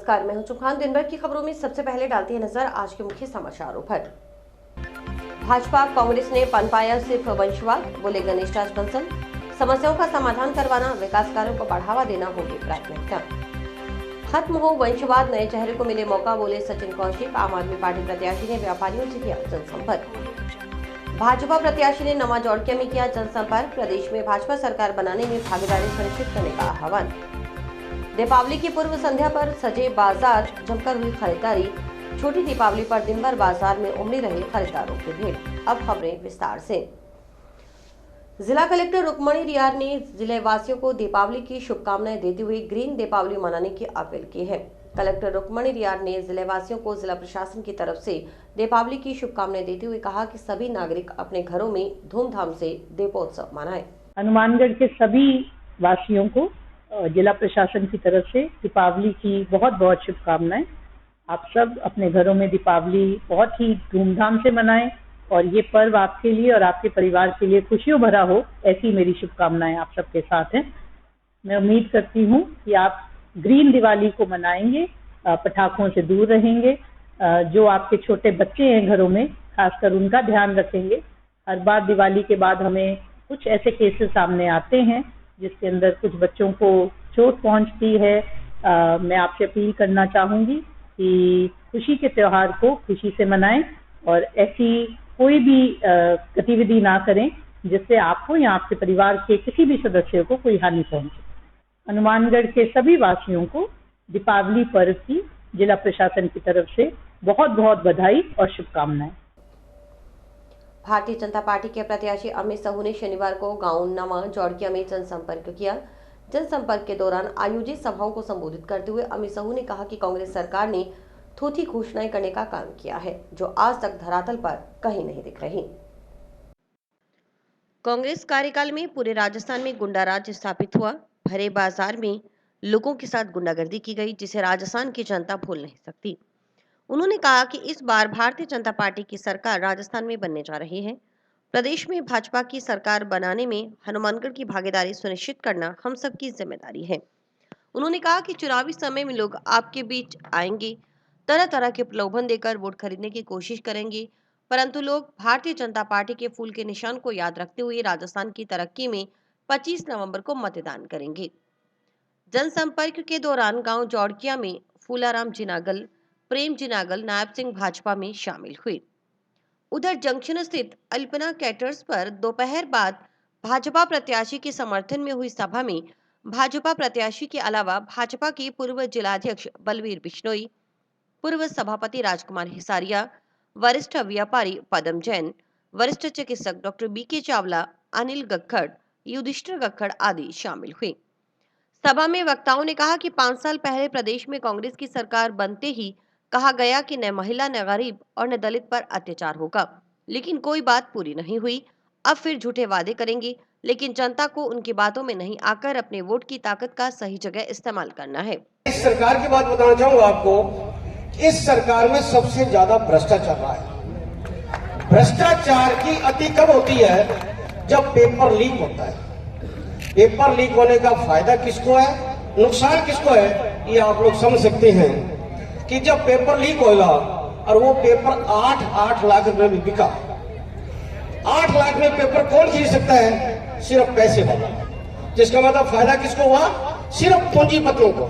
नमस्कार, मैं हूं चुखान। दिन भर की खबरों में सबसे पहले डालती है नजर आज के मुख्य समाचारों पर। भाजपा कांग्रेस ने पनपाया सिर्फ वंशवाद, बोले गणेश राज बंसल। समस्याओं का समाधान करवाना, विकास कार्यों को बढ़ावा देना होगी प्राथमिकता। खत्म हो वंशवाद, नए चेहरे को मिले मौका, बोले सचिन कौशिक। आम आदमी पार्टी प्रत्याशी ने व्यापारियों से किया जनसंपर्क। भाजपा प्रत्याशी ने नवा जौड़किया में किया जनसंपर्क। प्रदेश में भाजपा सरकार बनाने में भागीदारी सुनिश्चित करने का आह्वान। दीपावली की पूर्व संध्या पर सजे बाजार, जमकर हुई खरीदारी। छोटी दीपावली पर दिन भर बाजार में उमड़ी रही खरीदारों की भीड़। अब खबरें विस्तार से। जिला कलेक्टर रुक्मणी रियार ने जिले वासियों को दीपावली की शुभकामनाएं देते हुए ग्रीन दीपावली मनाने की अपील की है। कलेक्टर रुक्मणी रियार ने जिले वासियों को जिला प्रशासन की तरफ से दीपावली की शुभकामनाएं देते हुए कहा कि सभी नागरिक अपने घरों में धूमधाम से दीपोत्सव मनाएं। हनुमानगढ़ के सभी वासियों को जिला प्रशासन की तरफ से दीपावली की बहुत बहुत शुभकामनाएं। आप सब अपने घरों में दीपावली बहुत ही धूमधाम से मनाएं और ये पर्व आपके लिए और आपके परिवार के लिए खुशियों भरा हो, ऐसी मेरी शुभकामनाएं आप सबके साथ हैं। मैं उम्मीद करती हूँ कि आप ग्रीन दिवाली को मनाएंगे, पटाखों से दूर रहेंगे। जो आपके छोटे बच्चे हैं घरों में, खासकर उनका ध्यान रखेंगे। हर बार दिवाली के बाद हमें कुछ ऐसे केसेस सामने आते हैं जिसके अंदर कुछ बच्चों को चोट पहुंचती है। मैं आपसे अपील करना चाहूंगी कि खुशी के त्योहार को खुशी से मनाएं और ऐसी कोई भी गतिविधि ना करें जिससे आपको या आपके परिवार के किसी भी सदस्य को कोई हानि पहुंचे। हनुमानगढ़ के सभी वासियों को दीपावली पर्व की जिला प्रशासन की तरफ से बहुत बहुत बधाई और शुभकामनाएं। भारतीय जनता पार्टी के प्रत्याशी अमित साहू ने शनिवार को गांव नवा जौड़किया में जनसंपर्क किया। जनसंपर्क के दौरान आयोजित सभाओं को संबोधित करते हुए अमित साहू ने कहा कि कांग्रेस सरकार ने थोथी घोषणाएं करने का काम किया है जो आज तक धरातल पर कहीं नहीं दिख रही। कांग्रेस कार्यकाल में पूरे राजस्थान में गुंडा राज स्थापित हुआ। भरे बाजार में लोगों के साथ गुंडागर्दी की गई, जिसे राजस्थान की जनता भूल नहीं सकती। उन्होंने कहा कि इस बार भारतीय जनता पार्टी की सरकार राजस्थान में बनने जा रही है। प्रदेश में भाजपा की सरकार बनाने में हनुमानगढ़ की भागीदारी सुनिश्चित करना हम सबकी जिम्मेदारी है। उन्होंने कहा कि चुनावी समय में लोग आपके बीच आएंगे, तरह तरह के प्रलोभन देकर वोट खरीदने की कोशिश करेंगे, परंतु लोग भारतीय जनता पार्टी के फूल के निशान को याद रखते हुए राजस्थान की तरक्की में 25 नवंबर को मतदान करेंगे। जनसंपर्क के दौरान गांव जौड़किया में फूलाराम जिनागल, प्रेम जिनागल, नायब सिंह भाजपा में शामिल हुए। उधर जंक्शन स्थित अल्पना कैटर्स पर दोपहर बाद भाजपा प्रत्याशी के समर्थन में हुई सभा में भाजपा प्रत्याशी के अलावा भाजपा के पूर्व जिलाध्यक्ष बलवीर बिश्नोई, पूर्व सभापति राजकुमार हिसारिया, वरिष्ठ व्यापारी पदम जैन, वरिष्ठ चिकित्सक डॉक्टर बीके चावला, अनिल गक्खड़, युधिष्ठिर गक्खड़ आदि शामिल हुए। सभा में वक्ताओं ने कहा कि 5 साल पहले प्रदेश में कांग्रेस की सरकार बनते ही कहा गया कि न महिला, न गरीब और न दलित पर अत्याचार होगा, लेकिन कोई बात पूरी नहीं हुई। अब फिर झूठे वादे करेंगे, लेकिन जनता को उनकी बातों में नहीं आकर अपने वोट की ताकत का सही जगह इस्तेमाल करना है। इस सरकार की बात बताना चाहूंगा आपको, इस सरकार में सबसे ज्यादा भ्रष्टाचार रहा है। भ्रष्टाचार की अति कब होती है? जब पेपर लीक होता है। पेपर लीक होने का फायदा किसको है, नुकसान किसको है, ये आप लोग समझ सकते हैं कि जब पेपर लीक होगा और वो पेपर 8 लाख रुपए में बिका। 8 लाख में पेपर कौन खरीद सकता है? सिर्फ पैसे वाला। जिसका मतलब फायदा किसको हुआ? सिर्फ पूंजीपतियों को।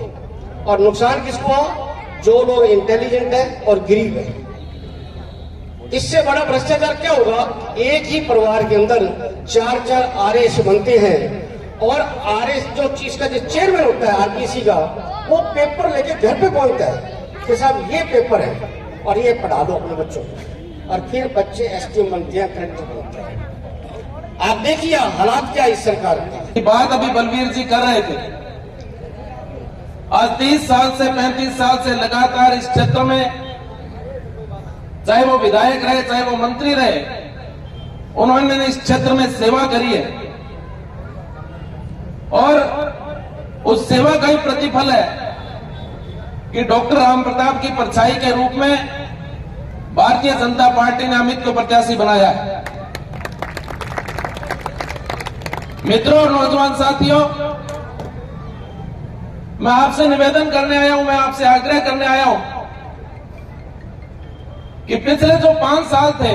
और नुकसान किसको हुआ? जो लोग इंटेलिजेंट है और गरीब है। इससे बड़ा भ्रष्टाचार क्या होगा? एक ही परिवार के अंदर 4 आरएस बनते हैं और आरएस जो चीज का जो चेयरमैन होता है आरपीसी का, वो पेपर लेके घर पे पहुंचता है कि साहब ये पेपर है और ये पढ़ा दो अपने बच्चों को, और फिर बच्चे एसटीएम बनते हैं, कलेक्टर बनते हैं। आप देखिए हालात क्या इस सरकार की। बात अभी बलवीर जी कर रहे थे। आज 30 साल से 35 साल से लगातार इस क्षेत्र में, चाहे वो विधायक रहे चाहे वो मंत्री रहे, उन्होंने इस क्षेत्र में सेवा करी है और उस सेवा का ही प्रतिफल है कि डॉक्टर राम प्रताप की परछाई के रूप में भारतीय जनता पार्टी ने अमित को प्रत्याशी बनाया है। मित्रों और नौजवान साथियों, मैं आपसे निवेदन करने आया हूं, मैं आपसे आग्रह करने आया हूं कि पिछले जो 5 साल थे,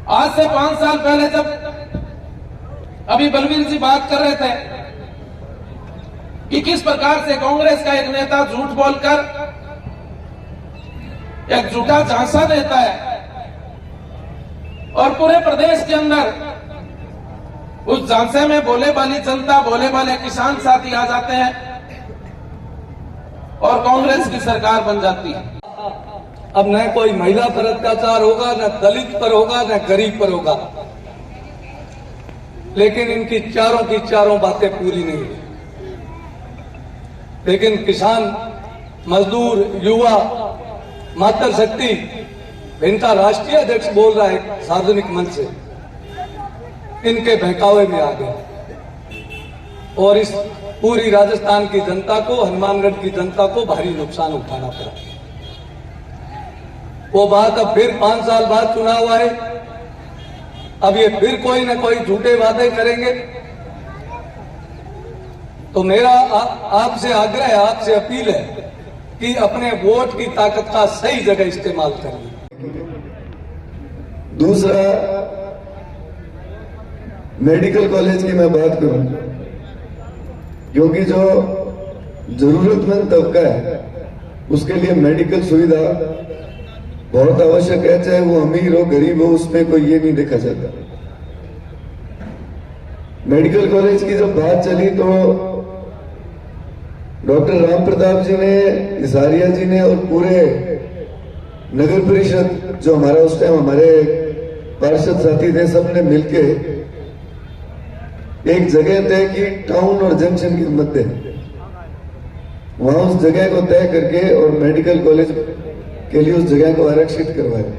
आज से 5 साल पहले जब अभी बलवीर जी बात कर रहे थे कि किस प्रकार से कांग्रेस का एक नेता झूठ बोलकर एक झूठा झांसा देता है और पूरे प्रदेश के अंदर उस झांसे में भोले वाली जनता, भोले वाले किसान साथी आ जाते हैं और कांग्रेस की सरकार बन जाती है। अब न कोई महिला पर अत्याचार होगा, न दलित पर होगा, न गरीब पर होगा, लेकिन इनकी चारों की चारों बातें पूरी नहीं हुई। लेकिन किसान, मजदूर, युवा, मातृशक्ति, इनका राष्ट्रीय अध्यक्ष बोल रहा है सार्वजनिक मंच से, इनके बहकावे में आ गए और इस पूरी राजस्थान की जनता को, हनुमानगढ़ की जनता को भारी नुकसान उठाना पड़ा। वो बात अब फिर 5 साल बाद चुनाव आए, अब ये फिर कोई न कोई झूठे वादे करेंगे। तो मेरा आपसे आग्रह है, आपसे अपील है कि अपने वोट की ताकत का सही जगह इस्तेमाल करिए। दूसरा, मेडिकल कॉलेज की मैं बात करूं, क्योंकि जो जरूरतमंद तबका है उसके लिए मेडिकल सुविधा बहुत आवश्यक है, चाहे वो अमीर हो गरीब हो, उसमें कोई ये नहीं देखा जाता। मेडिकल कॉलेज की जब बात चली तो डॉक्टर राम प्रताप जी ने, इसारिया जी ने और पूरे नगर परिषद जो हमारा उस टाइम हमारे पार्षद साथी थे, सबने मिलके एक जगह तय की टाउन और जंक्शन के मध्य, वहां उस जगह को तय करके और मेडिकल कॉलेज के लिए उस जगह को आरक्षित करवाया।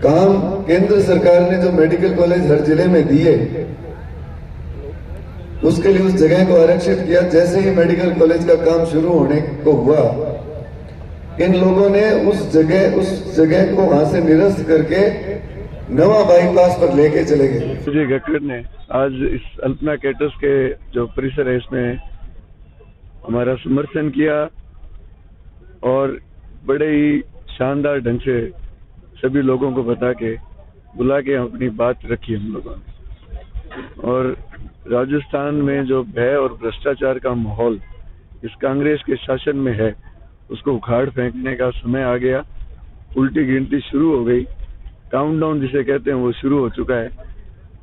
काम केंद्र सरकार ने जो मेडिकल कॉलेज हर जिले में दिए, उसके लिए उस जगह को आरक्षित किया। जैसे ही मेडिकल कॉलेज का काम शुरू होने को हुआ, इन लोगों ने उस जगह को वहां से निरस्त करके नवा बाईपास पर लेके चले गए। जी गडकरी ने आज इस अल्पना कैटर्स के जो परिसर है इसमें हमारा समर्थन किया और बड़े ही शानदार ढंग से सभी लोगों को बुला के अपनी बात रखी हम लोगों ने। और राजस्थान में जो भय और भ्रष्टाचार का माहौल इस कांग्रेस के शासन में है, उसको उखाड़ फेंकने का समय आ गया। उल्टी गिनती शुरू हो गई, काउंटडाउन जिसे कहते हैं वो शुरू हो चुका है।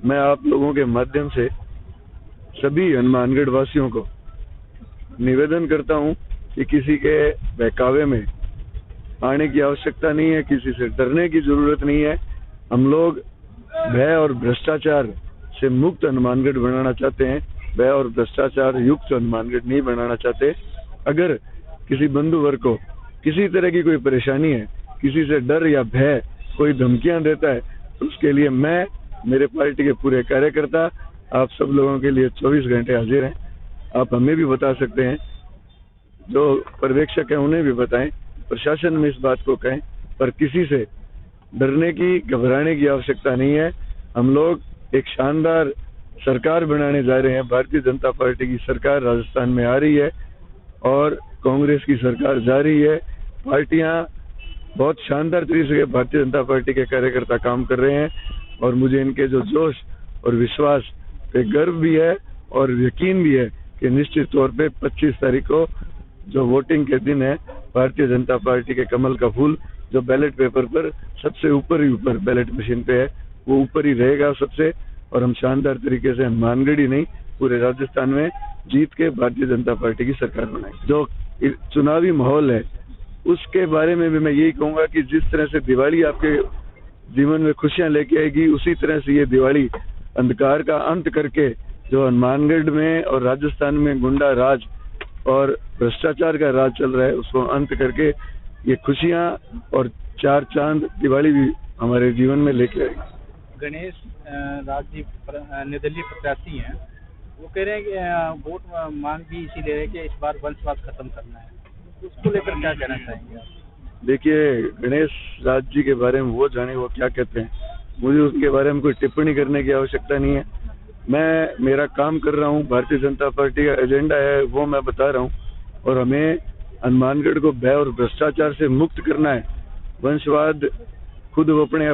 मैं आप लोगों के माध्यम से सभी हनुमानगढ़ वासियों को निवेदन करता हूं कि किसी के बहकावे में आने की आवश्यकता नहीं है, किसी से डरने की जरूरत नहीं है। हम लोग भय और भ्रष्टाचार से मुक्त हनुमानगढ़ बनाना चाहते हैं, भय और भ्रष्टाचार युक्त हनुमानगढ़ नहीं बनाना चाहते। अगर किसी बंधु वर्ग को किसी तरह की कोई परेशानी है, किसी से डर या भय, कोई धमकियां देता है, तो उसके लिए मैं, मेरे पार्टी के पूरे कार्यकर्ता, आप सब लोगों के लिए 24 घंटे हाजिर हैं। आप हमें भी बता सकते हैं, जो पर्यवेक्षक हैं उन्हें भी बताएं, प्रशासन में इस बात को कहें, पर किसी से डरने की, घबराने की आवश्यकता नहीं है। हम लोग एक शानदार सरकार बनाने जा रहे हैं। भारतीय जनता पार्टी की सरकार राजस्थान में आ रही है और कांग्रेस की सरकार जा रही है। पार्टियां बहुत शानदार तरीके से भारतीय जनता पार्टी के कार्यकर्ता काम कर रहे हैं और मुझे इनके जो जोश और विश्वास पे गर्व भी है और यकीन भी है कि निश्चित तौर पे 25 तारीख को जो वोटिंग के दिन है, भारतीय जनता पार्टी के कमल का फूल जो बैलेट पेपर पर सबसे ऊपर ही ऊपर बैलेट मशीन पे है, वो ऊपर ही रहेगा सबसे। और हम शानदार तरीके से हनुमानगढ़ ही नहीं पूरे राजस्थान में जीत के भारतीय जनता पार्टी की सरकार बनाएंगे। जो चुनावी माहौल है उसके बारे में भी मैं यही कहूंगा कि जिस तरह से दिवाली आपके जीवन में खुशियां लेके आएगी, उसी तरह से ये दिवाली अंधकार का अंत करके जो हनुमानगढ़ में और राजस्थान में गुंडा राज और भ्रष्टाचार का राज चल रहा है, उसको अंत करके ये खुशियां और 4 चांद दिवाली भी हमारे जीवन में लेके आएगी। गणेश राज जी निर्दलीय प्रत्याशी हैं, वो कह रहे हैं कि वोट मांग भी इसीलिए है कि इस बार वंशवाद खत्म करना है, उसको लेकर क्या कहना चाहेंगे आप? देखिए, गणेश राज जी के बारे में वो जाने वो क्या कहते हैं, मुझे उसके बारे में कोई टिप्पणी करने की आवश्यकता नहीं है। मैं मेरा काम कर रहा हूँ, भारतीय जनता पार्टी का एजेंडा है वो मैं बता रहा हूँ, और हमें हनुमानगढ़ को भय और भ्रष्टाचार से मुक्त करना है। वंशवाद खुद वो अपने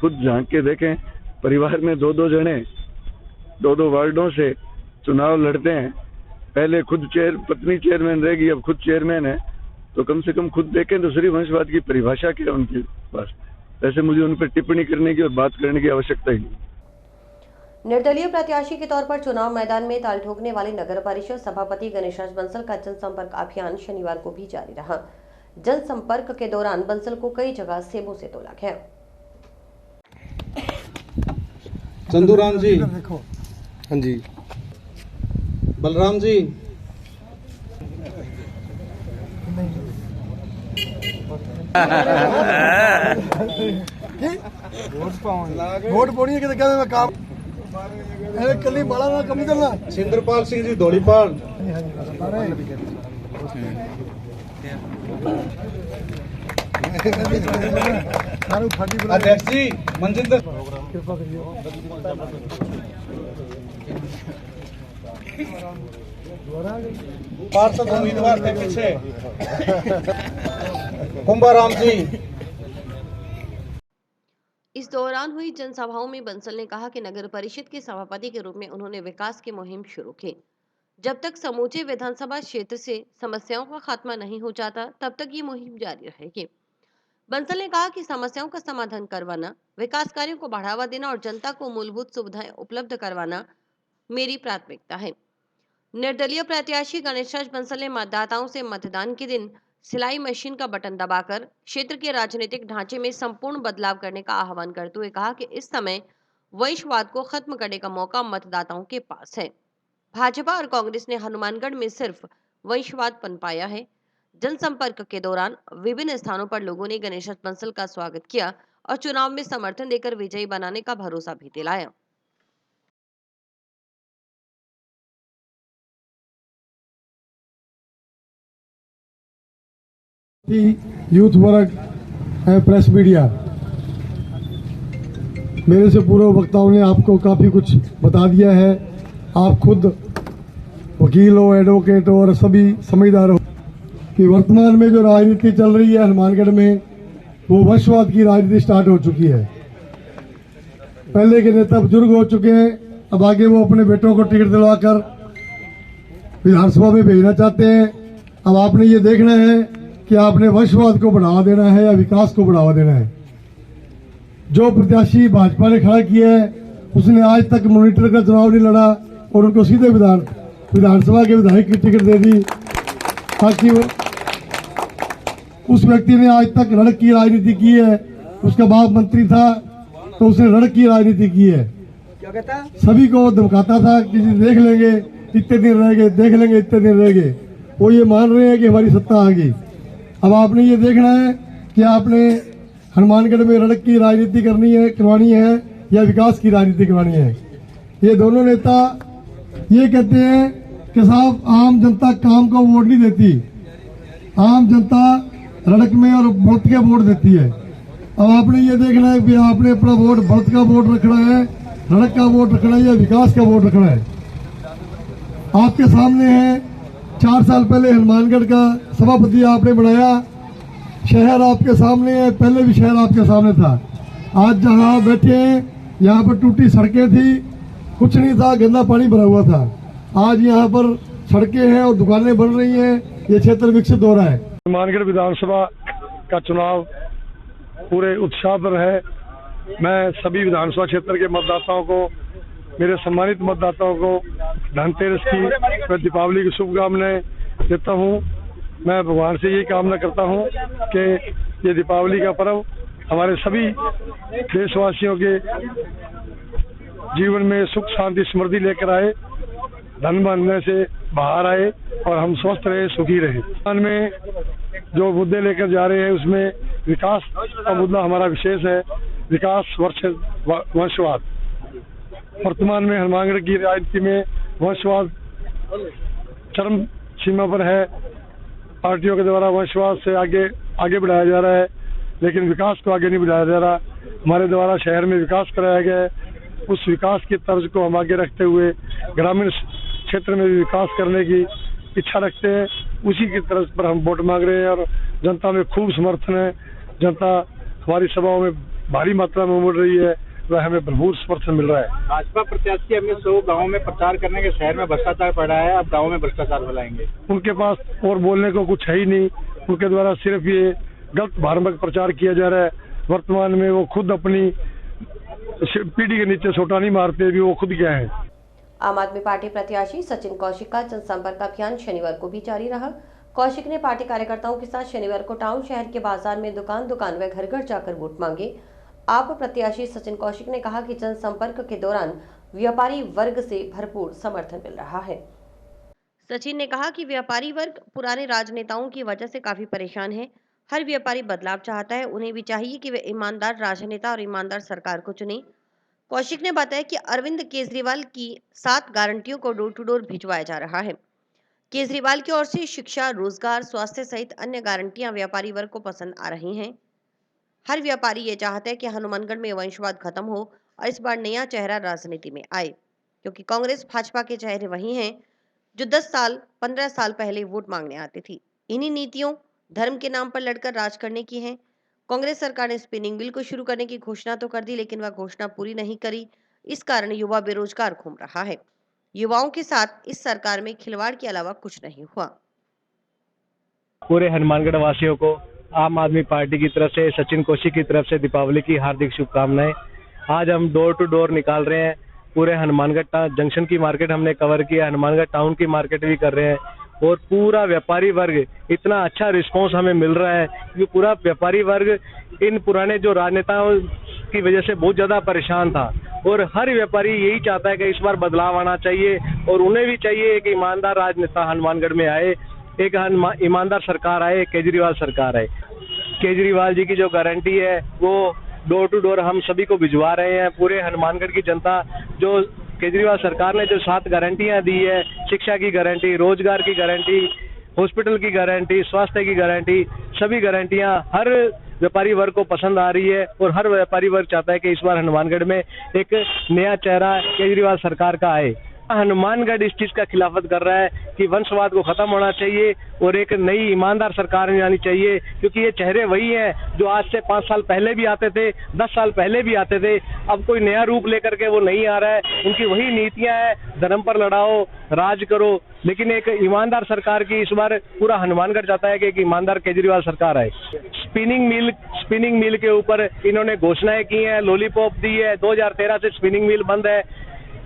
खुद झांक के देखें, परिवार में दो जने दो वार्डों से चुनाव लड़ते हैं, पहले खुद पत्नी चेयरमैन रहेगी, अब खुद चेयरमैन है, तो कम से कम खुद देखें दूसरी वंशवाद की परिभाषा क्या है उनके पास। वैसे मुझे उन पर टिप्पणी करने की और बात करने की आवश्यकता ही नहीं। निर्दलीय प्रत्याशी के तौर पर चुनाव मैदान में ताल ठोकने वाले नगर परिषद सभापति गणेशराज बंसल का जनसंपर्क अभियान शनिवार को भी जारी रहा। जनसंपर्क के दौरान बंसल को कई जगह सेबों से तोला गया। चंदूराम जी, हाँ जी, बलराम जी, वोट पौड़ी के कहने में काम कली बड़ा ना कम करना। सिंदरपाल सिंह जी धौलीपाल, अध्यक्ष जी मनजिंदर, पार्षद उम्मीदवार थे पीछे कुंभाराम जी। इस दौरान हुई जनसभाओं में बंसल ने कहा कि नगर परिषद के सभापति के रूप में उन्होंने विकास की मुहिम शुरू की। जब तक समूचे विधानसभा क्षेत्र से समस्याओं का खात्मा नहीं हो जाता तब तक ये मुहिम जारी रहेगी। बंसल ने कहा कि समस्याओं का समाधान करवाना, विकास कार्यों को बढ़ावा देना और जनता को मूलभूत सुविधाएं उपलब्ध करवाना मेरी प्राथमिकता है। निर्दलीय प्रत्याशी गणेशराज बंसल ने मतदाताओं से मतदान के दिन सिलाई मशीन का बटन दबाकर क्षेत्र के राजनीतिक ढांचे में संपूर्ण बदलाव करने का आह्वान करते हुए कहा कि इस समय वंशवाद को खत्म करने का मौका मतदाताओं के पास है। भाजपा और कांग्रेस ने हनुमानगढ़ में सिर्फ वंशवाद पनपाया है। जनसंपर्क के दौरान विभिन्न स्थानों पर लोगों ने गणेशराज बंसल का स्वागत किया और चुनाव में समर्थन देकर विजयी बनाने का भरोसा भी दिलाया। यूथ वर्ग प्रेस मीडिया, मेरे से पूर्व वक्ताओं ने आपको काफ़ी कुछ बता दिया है। आप खुद वकील हो, एडवोकेट हो और सभी समझदार हो कि वर्तमान में जो राजनीति चल रही है हनुमानगढ़ में, वो वंशवाद की राजनीति स्टार्ट हो चुकी है। पहले के नेता बुजुर्ग हो चुके हैं, अब आगे वो अपने बेटों को टिकट दिलवाकर विधानसभा में भेजना चाहते हैं। अब आपने ये देखना है कि आपने वंशवाद को बढ़ावा देना है या विकास को बढ़ावा देना है। जो प्रत्याशी भाजपा ने खड़ा किया है उसने आज तक मॉनिटर का चुनाव नहीं लड़ा और उनको सीधे विधानसभा के विधायक की टिकट दे दी, ताकि उस व्यक्ति ने आज तक लड़क की राजनीति की है। उसका बाप मंत्री था तो उसने लड़क की राजनीति की है। सभी को धमकाता था कि देख लेंगे इतने दिन रह गए, देख लेंगे इतने दिन रह गए। वो ये मान रहे हैं कि हमारी सत्ता आ गई। अब आपने ये देखना है कि आपने हनुमानगढ़ में लड़क की राजनीति करवानी है या विकास की राजनीति करवानी है। ये दोनों नेता ये कहते हैं कि साहब आम जनता काम को वोट नहीं देती, आम जनता लड़क में और बढ़त का वोट देती है। अब आपने ये देखना है कि आपने अपना वोट बढ़त का वोट रखना है, लड़क का वोट रखना है या विकास का वोट रखना है। आपके सामने है 4 साल पहले हनुमानगढ़ का सभापति आपने बनाया, शहर आपके सामने है, पहले भी शहर आपके सामने था। आज जहां बैठे हैं यहाँ पर टूटी सड़कें थी, कुछ नहीं था, गंदा पानी भरा हुआ था। आज यहाँ पर सड़कें हैं और दुकानें बन रही हैं, ये क्षेत्र विकसित हो रहा है। हनुमानगढ़ विधानसभा का चुनाव पूरे उत्साह पर है। मैं सभी विधानसभा क्षेत्र के मतदाताओं को, मेरे सम्मानित मतदाताओं को धनतेरस की, दीपावली की शुभकामनाएं देता हूं। मैं भगवान से यही कामना करता हूं कि ये दीपावली का पर्व हमारे सभी देशवासियों के जीवन में सुख शांति समृद्धि लेकर आए, धन बनने से बाहर आए और हम स्वस्थ रहे, सुखी रहे। वर्तमान में जो मुद्दे लेकर जा रहे हैं उसमें विकास का मुद्दा हमारा विशेष है। विकास वंशवाद, वर्तमान में हनुमानगढ़ की राजनीति में वंशवाद चरम सीमा पर है। पार्टियों के द्वारा वंशवाद से आगे बढ़ाया जा रहा है, लेकिन विकास को आगे नहीं बढ़ाया जा रहा। हमारे द्वारा शहर में विकास कराया गया है, उस विकास की तर्ज को हम आगे रखते हुए ग्रामीण क्षेत्र में भी विकास करने की इच्छा रखते हैं। उसी की तर्ज पर हम वोट मांग रहे हैं और जनता में खूब समर्थन है। जनता हमारी सभाओं में भारी मात्रा में उमड़ रही है, वह हमें भरपूर समर्थन मिल रहा है। भाजपा प्रत्याशी अमित शाह गाँव में प्रचार करने के शहर में भ्रष्टाचार पड़ा है, अब गाँव में भ्रष्टाचार फैलाएंगे। उनके पास और बोलने को कुछ है ही नहीं। उनके द्वारा सिर्फ ये गलत भ्रामक प्रचार किया जा रहा है। वर्तमान में वो खुद अपनी पीढ़ी के नीचे छोटा नहीं मारते, भी वो खुद क्या है। आम आदमी पार्टी प्रत्याशी सचिन कौशिक का जनसंपर्क अभियान शनिवार को भी जारी रहा। कौशिक ने पार्टी कार्यकर्ताओं के साथ शनिवार को टाउन शहर के बाजार में दुकान दुकान व घर घर जाकर वोट मांगे। आप प्रत्याशी सचिन कौशिक ने कहा कि जनसंपर्क के दौरान व्यापारी वर्ग से भरपूर समर्थन मिल रहा है। सचिन ने कहा कि व्यापारी वर्ग पुराने राजनेताओं की वजह से काफी परेशान है। हर व्यापारी बदलाव चाहता है, उन्हें भी चाहिए कि वे ईमानदार राजनेता और ईमानदार सरकार को चुने। कौशिक ने बताया कि अरविंद केजरीवाल की 7 गारंटियों को डोर टू डोर भिजवाया जा रहा है। केजरीवाल की ओर से शिक्षा, रोजगार, स्वास्थ्य सहित अन्य गारंटियां व्यापारी वर्ग को पसंद आ रही हैं। हर व्यापारी ये चाहता है कि हनुमानगढ़ में वंशवाद खत्म हो और इस बार नया चेहरा राजनीति में आए, क्योंकि कांग्रेस भाजपा के चेहरे वही हैं जो 10 साल 15 साल पहले वोट मांगने आती थी। इन्हीं नीतियों, धर्म के नाम पर लड़कर राज करने की है। कांग्रेस सरकार ने स्पिनिंग मिल को शुरू करने की घोषणा तो कर दी, लेकिन वह घोषणा पूरी नहीं करी। इस कारण युवा बेरोजगार घूम रहा है। युवाओं के साथ इस सरकार में खिलवाड़ के अलावा कुछ नहीं हुआ। पूरे हनुमानगढ़ वासियों को आम आदमी पार्टी की तरफ से, सचिन कौशिक की तरफ से दीपावली की हार्दिक शुभकामनाएं। आज हम डोर टू डोर निकाल रहे हैं। पूरे हनुमानगढ़ जंक्शन की मार्केट हमने कवर किया, हनुमानगढ़ टाउन की मार्केट भी कर रहे हैं और पूरा व्यापारी वर्ग, इतना अच्छा रिस्पांस हमें मिल रहा है कि पूरा व्यापारी वर्ग इन पुराने जो राजनेताओं की वजह से बहुत ज्यादा परेशान था और हर व्यापारी यही चाहता है कि इस बार बदलाव आना चाहिए और उन्हें भी चाहिए कि ईमानदार राजनेता हनुमानगढ़ में आए, एक ईमानदार सरकार आए, केजरीवाल सरकार आए। केजरीवाल जी की जो गारंटी है वो डोर टू डोर हम सभी को भिजवा रहे हैं। पूरे हनुमानगढ़ की जनता, जो केजरीवाल सरकार ने जो 7 गारंटियां दी है, शिक्षा की गारंटी, रोजगार की गारंटी, हॉस्पिटल की गारंटी, स्वास्थ्य की गारंटी, सभी गारंटियां हर व्यापारी वर्ग को पसंद आ रही है और हर व्यापारी वर्ग चाहता है कि इस बार हनुमानगढ़ में एक नया चेहरा केजरीवाल सरकार का आए। हनुमानगढ़ इस चीज का खिलाफत कर रहा है कि वंशवाद को खत्म होना चाहिए और एक नई ईमानदार सरकार आनी चाहिए, क्योंकि ये चेहरे वही हैं जो आज से 5 साल पहले भी आते थे, 10 साल पहले भी आते थे। अब कोई नया रूप लेकर के वो नहीं आ रहा है। उनकी वही नीतियां हैं, धर्म पर लड़ाओ, राज करो, लेकिन एक ईमानदार सरकार की इस बार पूरा हनुमानगढ़ चाहता है कि एक ईमानदार केजरीवाल सरकार आए। स्पिनिंग मिल के ऊपर इन्होंने घोषणाएं की हैं, लॉलीपॉप दी है। 2013 से स्पिनिंग मिल बंद है।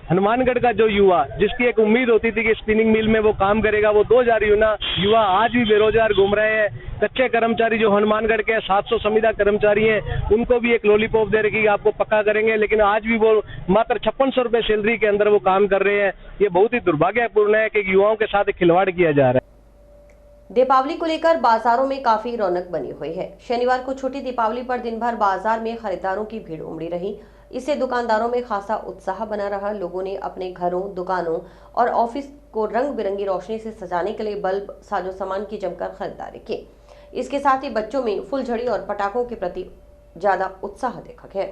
हनुमानगढ़ का जो युवा, जिसकी एक उम्मीद होती थी कि स्पिनिंग मिल में वो काम करेगा, वो 2000 युवा आज भी बेरोजगार घूम रहे हैं। कच्चे कर्मचारी जो हनुमानगढ़ के 700 संविदा कर्मचारी हैं, उनको भी एक लॉलीपॉप दे रखी, आपको पक्का करेंगे, लेकिन आज भी वो मात्र 5600 रुपए सैलरी के अंदर वो काम कर रहे हैं। ये बहुत ही दुर्भाग्यपूर्ण है कि युवाओं के साथ खिलवाड़ किया जा रहा है। दीपावली को लेकर बाजारों में काफी रौनक बनी हुई है। शनिवार को छुट्टी दीपावली पर दिन भर बाजार में खरीदारों की भीड़ उमड़ी रही। इससे दुकानदारों में खासा उत्साह बना रहा। लोगों ने अपने घरों, दुकानों और ऑफिस को रंग बिरंगी रोशनी से सजाने के लिए बल्ब, साजो सामान की जमकर खरीदारी की। इसके साथ ही बच्चों में फुलझड़ी और पटाखों के प्रति ज्यादा उत्साह देखा गया।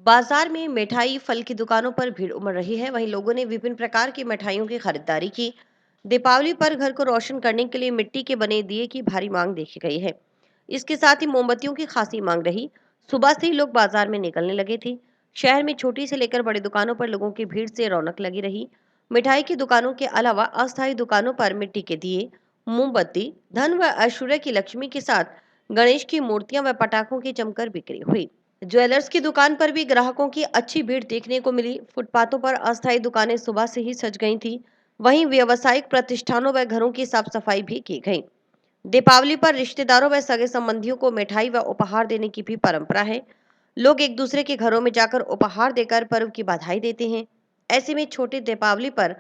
बाजार में मिठाई, फल की दुकानों पर भीड़ उमड़ रही है। वहीं लोगों ने विभिन्न प्रकार की मिठाइयों की खरीदारी की। दीपावली पर घर को रोशन करने के लिए मिट्टी के बने दिए की भारी मांग देखी गई है। इसके साथ ही मोमबत्तियों की खासी मांग रही। सुबह से ही लोग बाजार में निकलने लगे थे। शहर में छोटी से लेकर बड़ी दुकानों पर लोगों की भीड़ से रौनक लगी रही। मिठाई की दुकानों के अलावा अस्थायी दुकानों पर मिट्टी के दिए, मोमबत्ती, धन व ऐश्वर्य की लक्ष्मी के साथ गणेश की मूर्तियां व पटाखों की जमकर बिक्री हुई। ज्वेलर्स की दुकान पर भी ग्राहकों की अच्छी भीड़ देखने को मिली। फुटपाथों पर अस्थायी दुकानें सुबह से ही सज गई थी। वहीं व्यावसायिक प्रतिष्ठानों व घरों की साफ सफाई भी की गई। दीपावली पर रिश्तेदारों व सगे संबंधियों को मिठाई व उपहार देने की भी परंपरा है। लोग एक दूसरे के घरों में जाकर उपहार देकर पर्व की बधाई देते हैं। ऐसे में छोटी दीपावली पर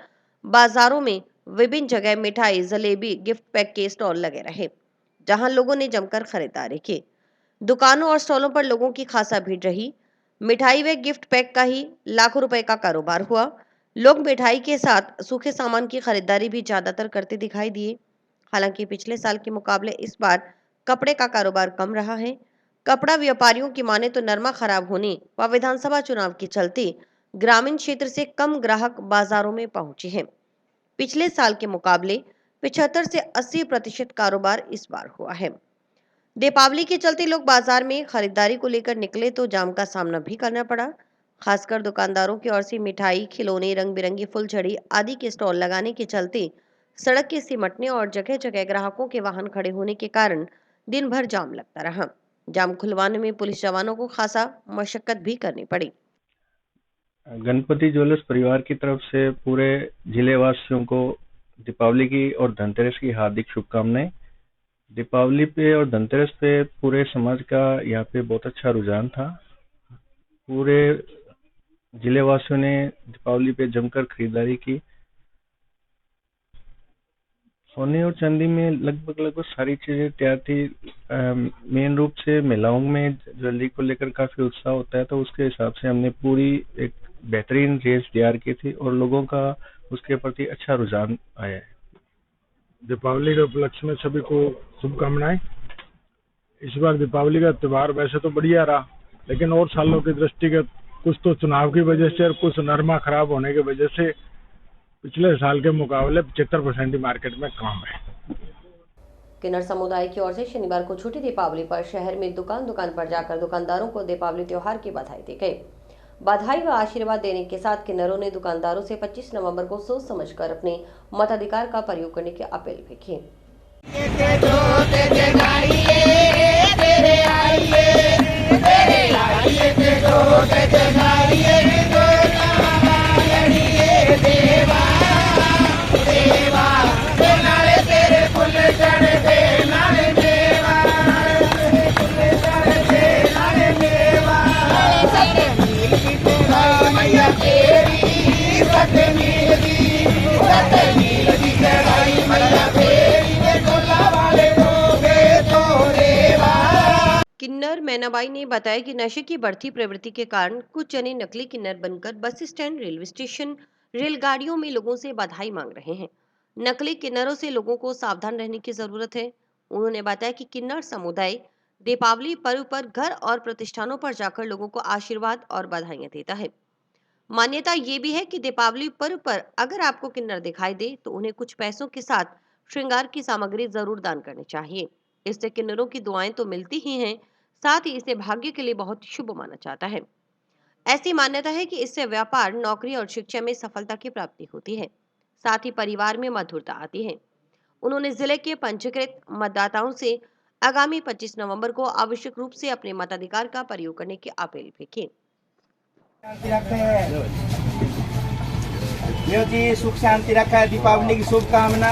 बाजारों में विभिन्न जगह मिठाई, जलेबी, गिफ्ट पैक के स्टॉल लगे रहे, जहां लोगों ने जमकर खरीदारी की। दुकानों और स्टॉलों पर लोगों की खासा भीड़ रही। मिठाई व गिफ्ट पैक का ही लाखों रुपए का कारोबार हुआ। लोग मिठाई के साथ सूखे सामान की खरीदारी भी ज्यादातर करते दिखाई दिए। हालांकि पिछले साल के मुकाबले इस बार कपड़े का कारोबार कम रहा है। कपड़ा व्यापारियों की माने तो नरमा खराब होने व विधानसभा चुनाव के चलते ग्रामीण क्षेत्र से कम ग्राहक बाजारों में पहुंचे हैं। पिछले साल के मुकाबले 75 से 80% कारोबार इस बार हुआ है। दीपावली के चलते लोग बाजार में खरीदारी को लेकर निकले तो जाम का सामना भी करना पड़ा। खासकर दुकानदारों की ओर से मिठाई, खिलौने, रंग बिरंगी फुलझड़ी आदि के स्टॉल लगाने के चलते सड़क के सिमटने और जगह जगह ग्राहकों के वाहन खड़े होने के कारण दिन भर जाम लगता रहा। जाम खुलवाने में पुलिस जवानों को खासा मशक्कत भी करनी पड़ी। गणपति ज्वेलर्स परिवार की तरफ से पूरे जिले वासियों को दीपावली की और धनतेरस की हार्दिक शुभकामनाएं। दीपावली पे और धनतेरस पे पूरे समाज का यहाँ पे बहुत अच्छा रुझान था। पूरे जिले वासियों ने दीपावली पे जमकर खरीदारी की। सोने और चांदी में लगभग सारी चीजें तैयार थी। मेन रूप से महिलाओं में ज्वेलरी को लेकर काफी उत्साह होता है, तो उसके हिसाब से हमने पूरी एक बेहतरीन रेंज तैयार की थी और लोगों का उसके प्रति अच्छा रुझान आया है। दीपावली के उपलक्ष्य में सभी को शुभकामनाएं। इस बार दीपावली का त्यौहार वैसे तो बढ़िया रहा, लेकिन और सालों की दृष्टिगत कुछ तो चुनाव की वजह से और कुछ नरमा खराब होने की वजह से पिछले साल के मुकाबले 75% ही मार्केट में कम है। किन्नर समुदाय की ओर से शनिवार को छुट्टी दीपावली पर शहर में दुकान दुकान पर जाकर दुकानदारों को दीपावली त्योहार की बधाई दी गई। बधाई व आशीर्वाद देने के साथ किन्नरों ने दुकानदारों से 25 नवंबर को सोच समझकर अपने मताधिकार का प्रयोग करने की अपील भी की। किन्नर मैनाबाई ने बताया कि नशे की बढ़ती प्रवृत्ति के कारण कुछ जने नकली किन्नर बनकर बस स्टैंड, रेलवे स्टेशन, रेलगाड़ियों में लोगों से बधाई मांग रहे हैं। नकली किन्नरों से लोगों को सावधान रहने की जरूरत है। उन्होंने बताया कि किन्नर समुदाय दीपावली पर्व पर घर और प्रतिष्ठानों पर जाकर लोगों को आशीर्वाद और बधाइयां देता है। मान्यता ये भी है कि दीपावली पर्व पर अगर आपको किन्नर दिखाई दे तो उन्हें कुछ पैसों के साथ श्रृंगार की सामग्री जरूर दान करनी चाहिए। इससे किन्नरों की दुआएं तो मिलती ही हैं, साथ ही इसे भाग्य के लिए बहुत शुभ माना जाता है। ऐसी मान्यता है कि इससे व्यापार, नौकरी और शिक्षा में सफलता की प्राप्ति होती है, साथ ही परिवार में मधुरता आती है। उन्होंने जिले के पंजीकृत मतदाताओं से आगामी 25 नवंबर को आवश्यक रूप से अपने मताधिकार का प्रयोग करने की अपील भी की। जी सुख शांति रखा है। दीपावली की शुभकामना।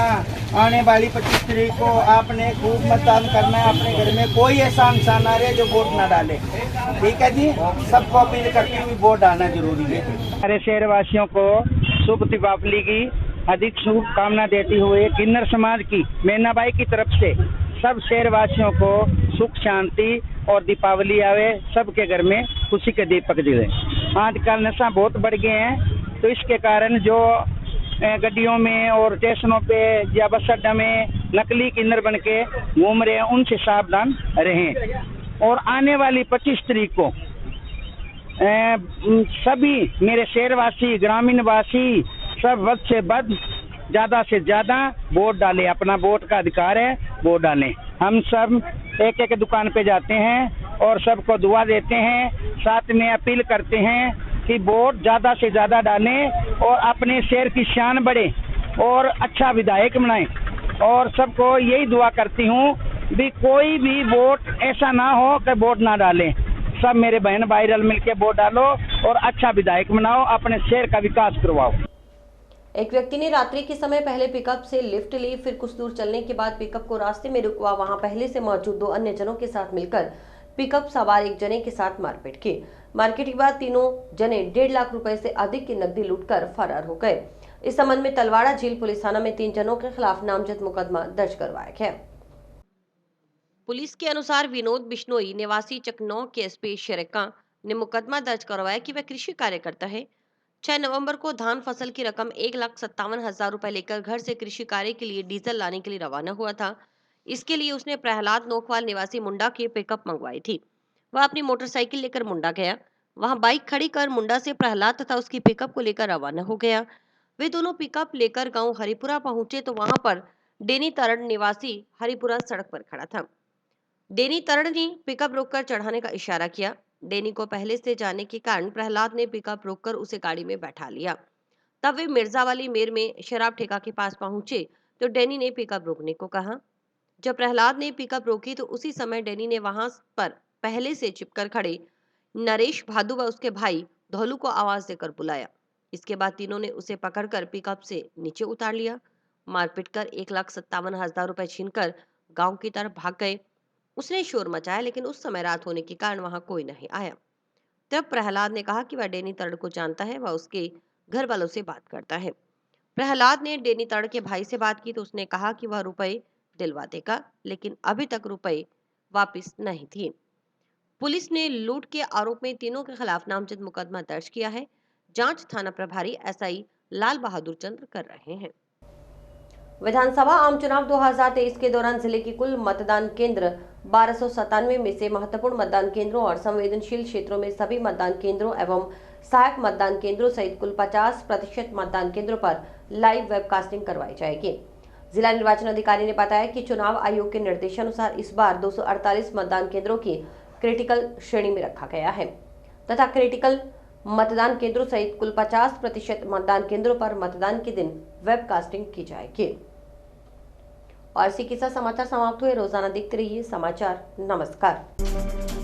आने वाली 25 तारीख को आपने खूब मतदान करना है। अपने घर में कोई ऐसा इंसान ना रहे जो वोट ना डाले। ठीक है जी, सबको अपील करती हुई वोट डालना जरूरी है। हमारे शहरवासियों को शुभ दीपावली की अधिक शुभकामना देते हुए किन्नर समाज की मैनाबाई की तरफ से सब शहरवासियों को सुख शांति और दीपावली आवे, सबके घर में खुशी के दीपक जले। आजकल नशा बहुत बढ़ गए हैं, तो इसके कारण जो गड्डियों में और स्टेशनों पे या बस अड्डा में नकली किन्नर बन के घूम रहे हैं, उनसे सावधान रहें। और आने वाली 25 तारीख को सभी मेरे शहरवासी, ग्रामीण वासी सब वक्त से बद ज्यादा से ज्यादा वोट डालें। अपना वोट का अधिकार है, वोट डालें। हम सब एक एक दुकान पे जाते हैं और सबको दुआ देते हैं, साथ में अपील करते हैं कि वोट ज्यादा से ज्यादा डालें और अपने शहर की शान बढ़े और अच्छा विधायक बनाएं। और सबको यही दुआ करती हूँ भी कोई भी वोट ऐसा ना हो कि वोट ना डालें। सब मेरे बहन भाई रल मिल के वोट डालो और अच्छा विधायक बनाओ, अपने शहर का विकास करवाओ। एक व्यक्ति ने रात्रि के समय पहले पिकअप से लिफ्ट ली, फिर कुछ दूर चलने के बाद पिकअप को रास्ते में रुकवा वहां पहले से मौजूद 2 अन्य जनों के साथ मिलकर पिकअप सवार एक जने के साथ मारपीट की। मारपीट के बाद तीनों जने 1.5 लाख रुपए से अधिक की नकदी लूटकर फरार हो गए। इस संबंध में तलवाड़ा झील पुलिस थाना में 3 जनों के खिलाफ नामजद मुकदमा दर्ज करवाया गया। पुलिस के अनुसार विनोद बिश्नोई निवासी चकनौ के एसपी शेरका ने मुकदमा दर्ज करवाया कि वह कृषि कार्य करता है। 6 नवंबर को धान फसल की रकम 1,57,000 रुपए लेकर घर से कृषि कार्य के लिए डीजल लाने के लिए रवाना हुआ था। इसके लिए उसने प्रहलाद नोकवाल निवासी मुंडा की पिकअप मंगवाई थी। वह अपनी मोटरसाइकिल लेकर मुंडा गया। वहां बाइक खड़ी कर मुंडा से प्रहलाद तथा उसकी पिकअप को लेकर रवाना हो गया। वे दोनों पिकअप लेकर गांव हरिपुरा पहुंचे तो वहां पर डेनी तरड़ निवासी हरिपुरा सड़क पर खड़ा था। डेनी तरड़ ने पिकअप रोककर चढ़ाने का इशारा किया। डेनी को पहले से जाने के कारण प्रहलाद ने पिकअप रोककर उसे गाड़ी में बैठा लिया। तब वे मिर्जावाली मेर में शराब ठेका के पास पहुंचे तो डेनी ने पिकअप रोकने को कहा। जब प्रहलाद ने पिकअप रोकी तो उसी समय डेनी ने वहां पर पहले से चिपकर खड़े नरेश भादु व उसके भाई धोलू को आवाज देकर बुलाया। इसके बाद तीनों ने उसे पकड़कर पिकअप से नीचे उतार लिया। मारपीट कर 1,57,000 रुपए छीनकर गांव की तरफ भाग गए। उसने शोर मचाया लेकिन उस समय रात होने के कारण वहां कोई नहीं आया। तब प्रहलाद ने कहा कि वह डेनी तरड़ को जानता है, वह उसके घर वालों से बात करता है। प्रहलाद ने डेनी तरड़ के भाई से बात की तो उसने कहा कि वह रुपए दिलवा देगा, लेकिन अभी तक रुपए वापस नहीं दिए। पुलिस ने लूट के आरोप में तीनों के खिलाफ नामजद मुकदमा दर्ज किया है। जांच थाना प्रभारी एसआई लाल बहादुर चंद्र कर रहे हैं। विधानसभा आम चुनाव 2023 के दौरान जिले के कुल मतदान केंद्र 1297 में से महत्वपूर्ण मतदान केंद्रों और संवेदनशील क्षेत्रों में सभी मतदान केंद्रों एवं सहायक मतदान केंद्रों सहित कुल 50% मतदान केंद्रों पर लाइव वेबकास्टिंग करवाई जाएगी। जिला निर्वाचन अधिकारी ने बताया कि चुनाव आयोग के निर्देशानुसार इस बार 248 मतदान केंद्रों की क्रिटिकल श्रेणी में रखा गया है तथा क्रिटिकल मतदान केंद्रों सहित कुल 50% मतदान केंद्रों पर मतदान के दिन वेबकास्टिंग की जाएगी। और इसी के साथ समाचार समाप्त हुए। रोजाना देखते रहिए समाचार। नमस्कार।